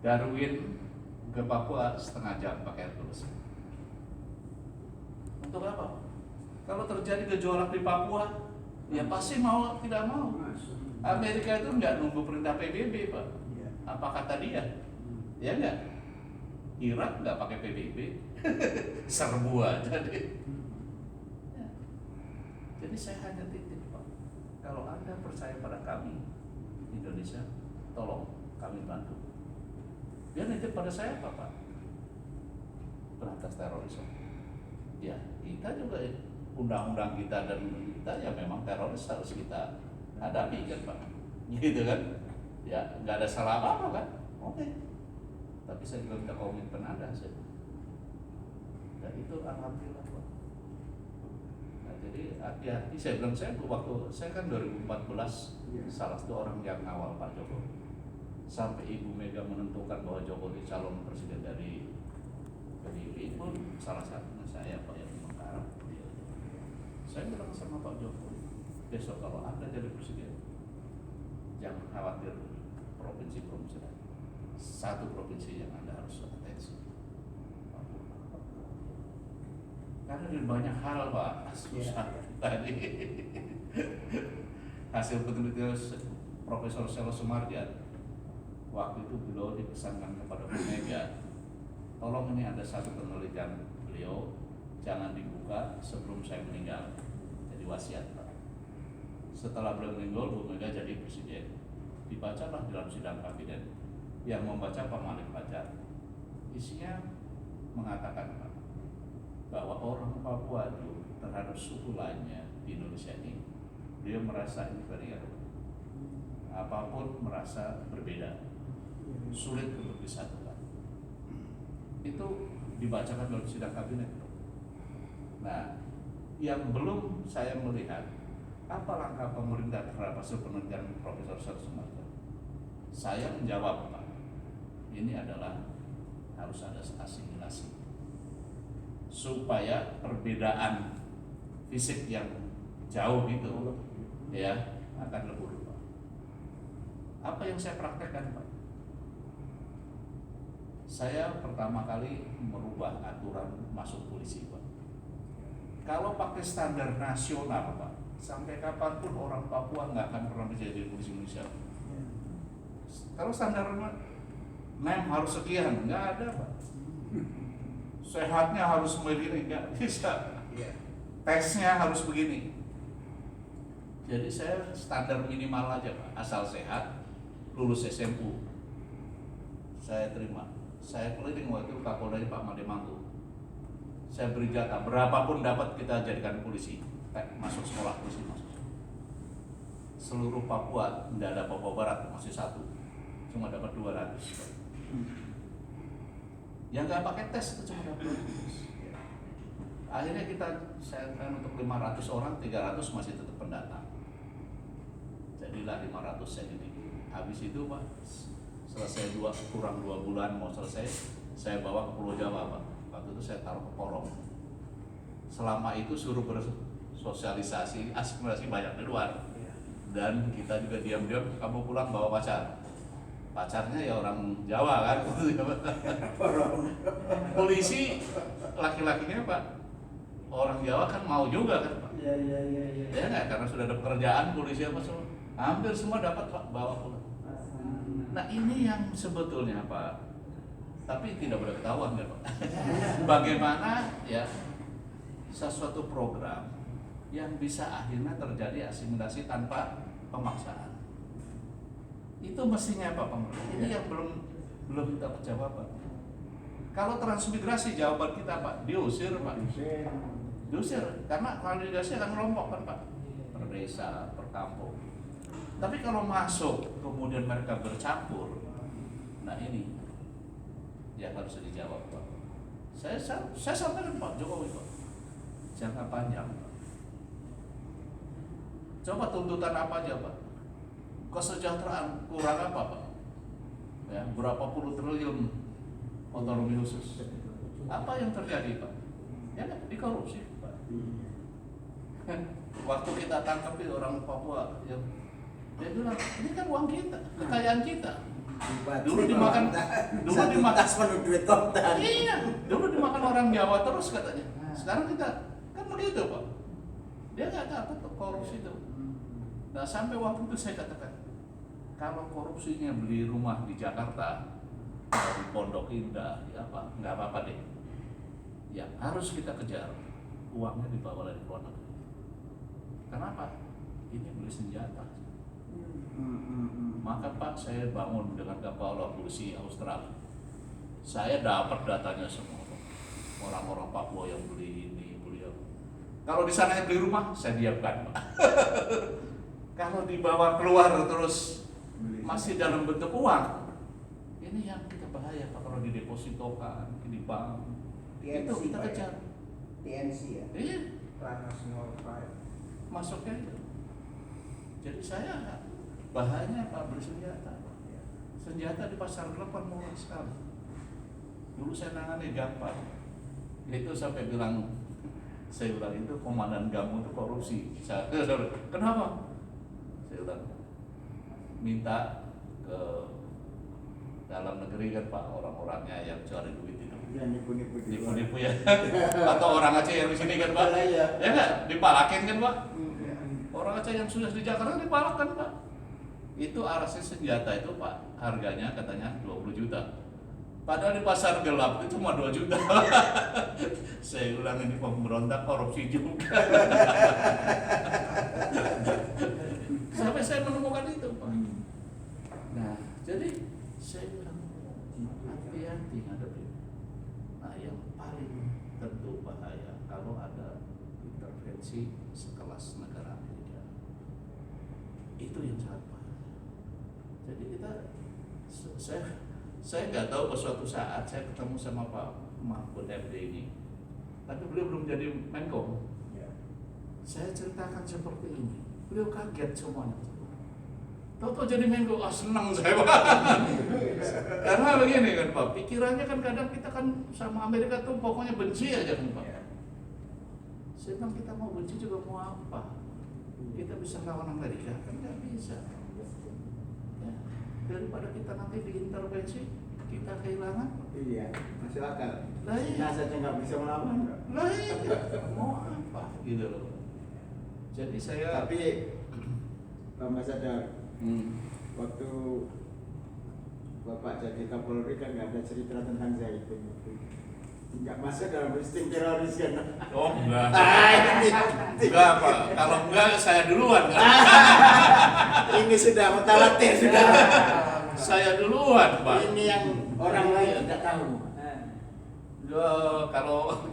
Darwin ke Papua setengah jam pakai Hercules. Untuk apa? Kalau terjadi gejolak di Papua, ya pasti mau tidak mau. Amerika itu nggak nunggu perintah PBB, Pak. Apa kata dia? Ya nggak? Irak nggak pakai PBB, serbu aja deh. Ya. Jadi saya hanya titip, Pak. Kalau Anda percaya pada kami, Indonesia, tolong kami bantu. Dia nitip pada saya apa, Pak? Berantas terorisme. Ya, kita juga undang-undang kita dan kita ya memang teroris harus kita hadapi kan, Pak. Gitu kan? Ya, nggak ada salah apa-apa kan? Oke. Tapi saya juga minta komitmen Anda sih. Dan itu alhamdulillah, Pak. Nah, jadi hati-hati. Saya bilang, waktu saya kan 2014 salah satu orang yang ngawal Pak Jokowi. Sampai Ibu Mega menentukan bahwa Jokowi calon presiden dari PDIP pun salah satunya saya, Pak, yang menggarap. Saya bilang sama Pak Jokowi, besok kalau Anda jadi presiden, jangan khawatir provinsi-provinsi lain. Satu provinsi yang Anda harus atensi. Karena di banyak hal, Pak, susah tadi. Hasil penelitian Profesor Selo Sumarjan, waktu itu beliau dipesankan kepada Bu Mega, tolong ini ada satu penelitian beliau, jangan dibuka sebelum saya meninggal. Jadi wasiat, Pak. Setelah beliau meninggal, Bu Mega jadi presiden. Dibacalah dalam sidang kabinet. Yang membaca Pak Malik Fajar. Isinya mengatakan, Pak, bahwa orang Papua itu terhadap suku lainnya di Indonesia ini, dia merasa inferior. Apapun merasa berbeda. Sulit untuk disatukan. Itu dibacakan dalam sidang kabinet. Nah, yang belum saya melihat apa langkah pemerintah terhadap hasil penelitian Profesor Selo Sumarjan. Saya menjawab, Pak, ini adalah harus ada asimilasi supaya perbedaan fisik yang jauh itu ya akan lebur, Pak. Apa yang saya praktekkan, Pak? Saya pertama kali merubah aturan masuk polisi, Pak. Kalau pakai standar nasional, Pak, sampai kapanpun orang Papua nggak akan pernah menjadi polisi Indonesia. Kalau standar NEM harus sekian, nggak ada, Pak. Sehatnya harus begini, nggak bisa. Tesnya harus begini. Jadi saya standar minimal aja, Pak. Asal sehat, lulus SMU. Saya terima. Saya keliling waktu itu Kapoldanya Pak Mademantu. Saya beri jatah, berapapun dapat kita jadikan polisi. Masuk sekolah polisi, masuk. Seluruh Papua, tidak ada Papua Barat, masih satu. Cuma dapat 200. Yang nggak pakai tes itu cuma dapat 200. Akhirnya saya untuk 500 orang, 300 masih tetap pendatang. Jadilah 500 saya didik. Habis itu, Pak, selesai kurang 2 bulan mau selesai, saya bawa ke Pulau Jawa, Pak. Waktu itu saya taruh ke Porong. Selama itu suruh bersosialisasi, asimilasi banyak di luar. Dan kita juga diam-diam, kamu pulang bawa pacar. Pacarnya ya orang Jawa kan, polisi laki-lakinya, Pak, orang Jawa kan mau juga kan, Pak. Ya nggak, karena sudah ada pekerjaan polisi apa semua, hampir semua dapat, Pak, bawa pulang. Nah ini yang sebetulnya, Pak, tapi tidak boleh ketahuan ya, Pak. Bagaimana ya sesuatu program yang bisa akhirnya terjadi asimilasi tanpa pemaksaan. Itu mestinya Pak pemerintah. Ini yang belum dapat jawaban. Kalau transmigrasi jawaban kita, Pak, diusir, Pak. Diusir karena transmigrasi akan kelompok kan, Pak. Per desa, per kampung. Tapi kalau masuk kemudian mereka bercampur, nah ini yang harus dijawab, Pak. Saya sampaikan Pak Jokowi, Pak, jangka panjang, Pak. Coba tuntutan apa aja, Pak? Kesejahteraan kurang apa, Pak? Ya, berapa puluh triliun otonomi khusus. Apa yang terjadi, Pak? Ya kan, dikorupsi, Pak. Waktu kita tangkap orang Papua, ya, dia bilang, ini kan uang kita, kekayaan kita. Dulu dimakan tas penuh duit kontan. Iya, dulu dimakan orang Jawa terus katanya. Sekarang kita kan begitu Pak. Dia nggak takut korupsi itu. Nah sampai waktu itu saya katakan, kalau korupsinya beli rumah di Jakarta, di Pondok Indah, ya apa, nggak apa-apa deh. Yang harus kita kejar, uangnya dibawa dari luar negeri. Kenapa? Ini beli senjata. Maka Pak, saya bangun dengan kapal polisi Australia. Saya dapat datanya semua. Orang-orang Papua yang beli ini, beli apa. Kalau di sana yang beli rumah, saya diamkan Pak. Kalau dibawa keluar terus masih dalam bentuk uang, ini yang kita bahaya Pak. Kalau didepositokan di bank, TNC, itu kita Pak, kejar. TNC ya. Iya, Transnational Crime. masuknya itu. Jadi saya bahayanya Pak beli senjata. Senjata di pasar gelap kan murah sekali. Dulu saya nangani gampang. Itu sampai saya bilang itu komandan kamu itu korupsi. Kenapa? Saya bilang minta ke dalam negeri kan Pak, orang-orangnya yang cari duit itu. Yang Nipu-nipu ya. Atau orang Aceh yang di sini kan Pak. Ya enggak, dipalakin kan Pak. Orang Aceh yang sudah di Jakarta dipalakkan Pak. Itu arasnya senjata itu Pak, harganya katanya 20 juta. Padahal di pasar gelap itu cuma 2 juta. Saya ulang ini pemberontak korupsi juga. Sampai saya menemukan itu Pak. Nah, jadi saya bilang hati-hati ngadepin. Nah, yang paling tentu bahaya kalau ada intervensi sekelas negara Amerika. Itu yang sangat bahaya. Jadi kita, saya nggak tahu pada suatu saat saya ketemu sama Pak Mahfud MD ini, tapi beliau belum jadi Menko. Saya ceritakan seperti ini, beliau kaget semuanya. Tahu-tahu jadi Menko, senang saya Pak. Karena begini kan Pak, pikirannya kan kadang kita kan sama Amerika tuh pokoknya benci aja kan Pak. Saya bilang kita mau benci juga mau apa? Kita bisa lawan Amerika kan nggak bisa. Ya, daripada kita nanti diintervensi, kita kehilangan. Iya, masuk akal. Lah iya. Nah, saja nggak bisa melawan. Lah iya, mau apa gitu loh. Jadi saya. Tapi Pak Ambassador, waktu Bapak jadi Kapolri kan nggak ada cerita tentang Zaitun. Nggak masuk dalam listing teroris kan? Oh enggak. Enggak Pak. Kalau enggak saya duluan. Ini sudah mutalatir sudah. Saya duluan Pak. Ini yang orang lain tidak tahu. Ya, kalau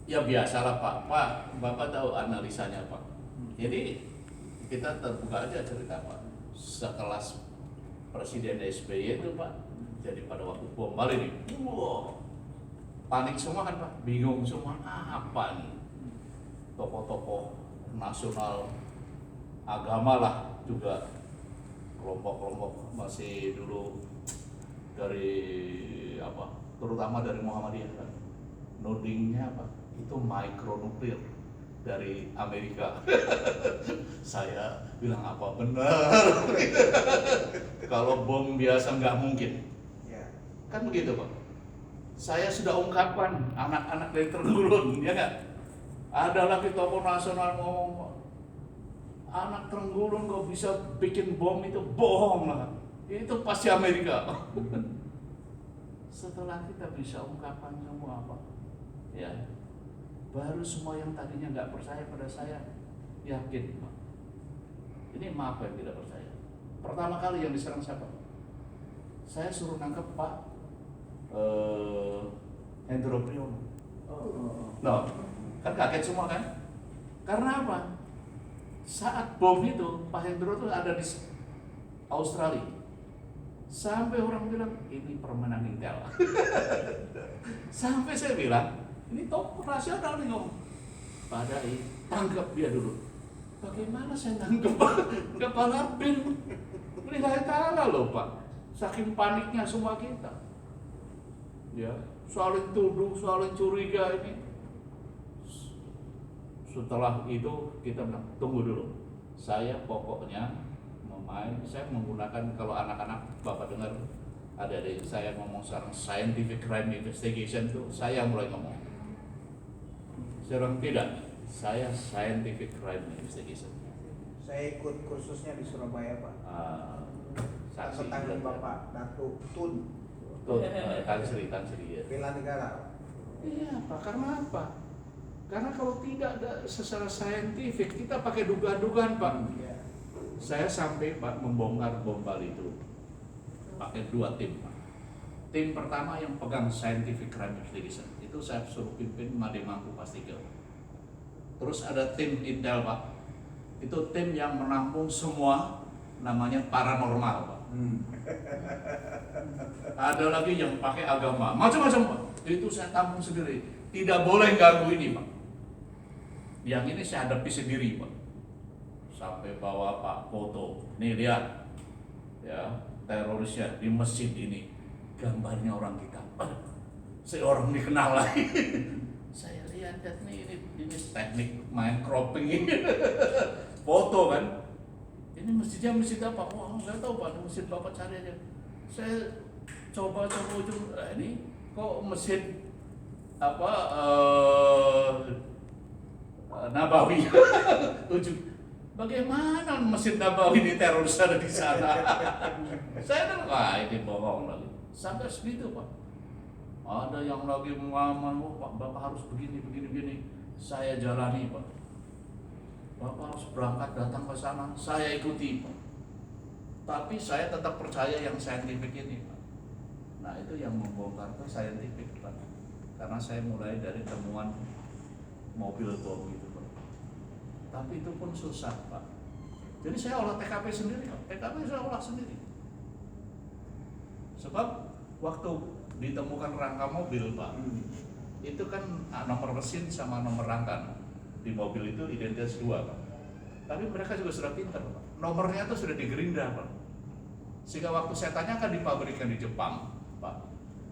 ya biasalah Pak. Pak, Bapak tahu analisanya Pak. Jadi kita terbuka aja cerita Pak. Sekelas Presiden SBY itu Pak. Jadi pada waktu bom Bali nih, panik semua kan Pak, bingung semua apa nih. Tokoh-tokoh nasional agama lah juga, kelompok-kelompok masih dulu dari apa, terutama dari Muhammadiyah kan, nudingnya apa, itu mikronuklir dari Amerika. Saya bilang apa benar? Kalau bom biasa nggak mungkin, kan begitu Pak. Saya sudah ungkapkan anak-anak dari Trenggulun, ya nggak? Ada lagi tokoh nasional ngomong, anak Trenggulun kok bisa bikin bom, itu bohong lah. Itu pasti Amerika. Setelah kita bisa ungkapkan semua apa, ya, baru semua yang tadinya nggak percaya pada saya yakin. Ini maaf yang tidak percaya. Pertama kali yang diserang siapa? Saya suruh nangkep Pak Hendro Priyono. Loh, kan kaget semua kan? Karena apa? Saat bom itu Pak Hendro tuh ada di Australia. Sampai orang bilang ini permainan Intel. Sampai saya bilang ini tokoh nasional nih ngomong. Pak Dai, tangkap dia dulu. Bagaimana saya tangkap Pak? Kepala bin. Lillahi ta'ala loh Pak. Saking paniknya semua kita. Ya, saling tuduh, saling curiga ini. Setelah itu kita bilang tunggu dulu. Saya pokoknya Saya menggunakan, kalau anak-anak Bapak dengar adik-adik saya ngomong sekarang scientific crime investigation tuh saya mulai ngomong. Sekarang tidak, saya scientific crime investigation. Saya ikut kursusnya di Surabaya, Pak. Saksi Tangan Bapak Datuk Tun. Tan Sri ya. Bela negara. Iya Pak, karena apa? Karena kalau tidak ada secara saintifik, kita pakai dugaan-dugaan Pak. Ya. Saya sampai Pak membongkar bom Bali itu pakai 2 tim Pak. Tim pertama yang pegang scientific crime investigation itu saya suruh pimpin Made Mangku Pastika. Terus ada tim intel Pak. Itu tim yang menampung semua namanya paranormal Pak. Ada lagi yang pakai agama, macam-macam Pak. Itu saya tampung sendiri. Tidak boleh ganggu ini Pak. Yang ini saya hadapi sendiri Pak. Sampai bawa Pak foto. Nih lihat, ya terorisnya di masjid ini. Gambarnya orang kita. Seorang dikenal lagi. Saya lihat nih ini teknik main cropping ini. Foto kan. Ini masjidnya masjid apa? Wah nggak tahu Pak. Masjid Bapak cari aja. Saya coba ujung. Ini kok masjid apa? Nabawi. Ujung. Bagaimana Masjid Nabawi di teroris ada di sana? Saya bilang, wah ini bohong lagi. Sampai segitu Pak. Ada yang lagi mengaman, Pak Bapak harus begini. Saya jalani Pak. Bapak harus berangkat datang ke sana, saya ikuti Pak. Tapi saya tetap percaya yang saintifik ini Pak. Nah itu yang membongkar ke saintifik Pak. Karena saya mulai dari temuan mobil bom itu Pak. Tapi itu pun susah Pak. Jadi saya olah TKP sendiri Pak. TKP saya olah sendiri. Sebab waktu ditemukan rangka mobil Pak, itu kan nomor mesin sama nomor rangka di mobil itu identitas 2 Pak. Tapi mereka juga sudah pintar Pak. Nomornya itu sudah digerinda Pak. Sehingga waktu saya tanyakan di pabrikan di Jepang Pak,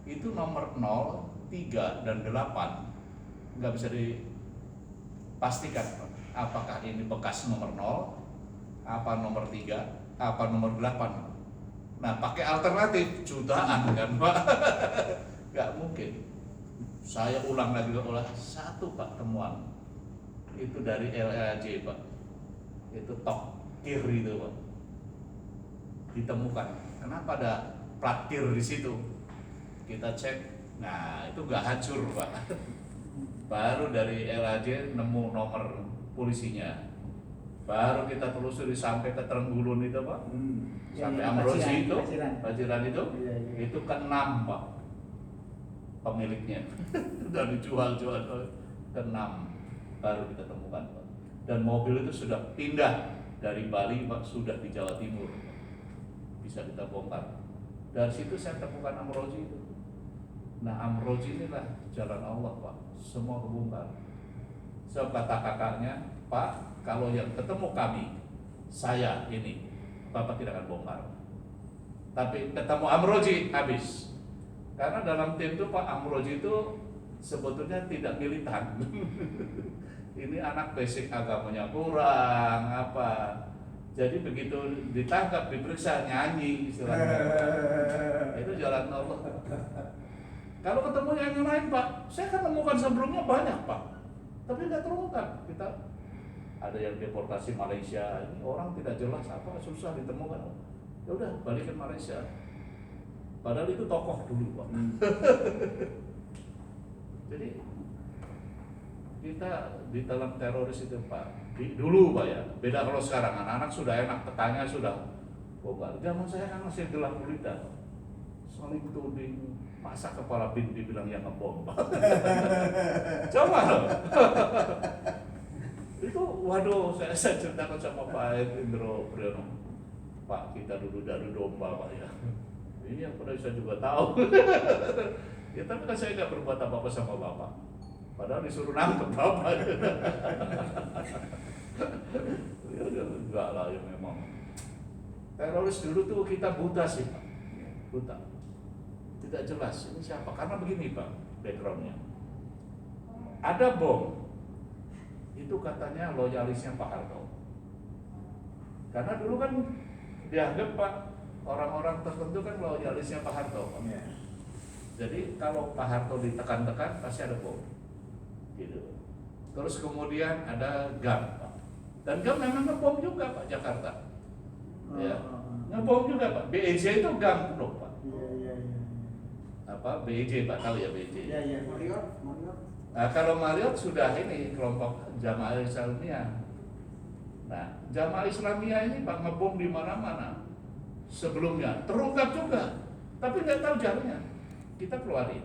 itu nomor 0, 3, dan 8 nggak bisa dipastikan Pak. Apakah ini bekas nomor 0, apa nomor 3, apa nomor 8. Nah pakai alternatif jutaan kan Pak. Gak mungkin. Saya ulang lagi olah 1 Pak temuan. Itu dari LAJ Pak. Itu tok kir itu Pak. Ditemukan. Kenapa ada plat kir di situ? Kita cek. Nah itu gak hancur Pak. Baru dari LAJ nemu nomor polisinya. Baru kita telusuri sampai ke Trenggulun itu Pak. Sampai Amrozi itu, Paciran itu, itu ke-6 Pak pemiliknya. Sudah dijual-jual ke-6 baru kita temukan Pak. Dan mobil itu sudah pindah dari Bali Pak, sudah di Jawa Timur. Bisa kita bongkar. Dari situ saya temukan Amrozi itu. Nah Amrozi inilah jalan Allah Pak, semua kebongkar. So kata kakaknya, Pak, kalau yang ketemu kami, saya ini, Bapak tidak akan bongkar. Tapi ketemu Amrozi, habis. Karena dalam tim itu Pak Amrozi itu sebetulnya tidak militan. Ini anak basic agamanya kurang, apa. Jadi begitu ditangkap, diperiksa, nyanyi istilahnya. Itu jalan Allah. Kalau ketemu yang lain Pak, saya kan temukan sebelumnya banyak Pak. Tapi nggak terungkap. Kita ada yang deportasi Malaysia, ini orang tidak jelas apa, susah ditemukan. Ya udah balik ke Malaysia. Padahal itu tokoh dulu Pak. Jadi kita di dalam teroris itu Pak, dulu Pak ya, beda kalau sekarang anak-anak sudah enak, petanya sudah bongkar. Zaman saya kan masih gelap gulita, saling tuding, masa kepala bin dibilang yang ngebom Pak. Coba loh. Itu waduh, saya ceritakan sama Pak Indro Priyono, Pak kita dulu dari domba Pak ya. Ini yang pernah saya juga tahu. Ya tapi kan saya nggak berbuat apa-apa sama Bapak. Padahal disuruh nangkep Bapak. Ya enggak lah ya memang. Teroris dulu tuh kita buta sih Pak. Buta. Tidak jelas ini siapa. Karena begini Pak backgroundnya. Ada bom. Itu katanya loyalisnya Pak Harto. Karena dulu kan dianggap Pak, orang-orang tertentu kan loyalisnya Pak Harto, Pak. Iya. Jadi kalau Pak Harto ditekan-tekan pasti ada bom, gitu. Terus kemudian ada GAM, Pak. Dan GAM memang ngebom juga Pak Jakarta, ya, ngebom juga Pak. BEJ itu GAM loh Pak. Iya. Apa BEJ Pak, tahu ya BEJ? Iya. Marriott. Nah kalau Marriott sudah ini kelompok Jamaah Islamiyah. Nah Jamaah Islamiyah ini Pak ngebom di mana-mana sebelumnya, terungkap juga, tapi nggak tahu jaringan. Kita keluarin.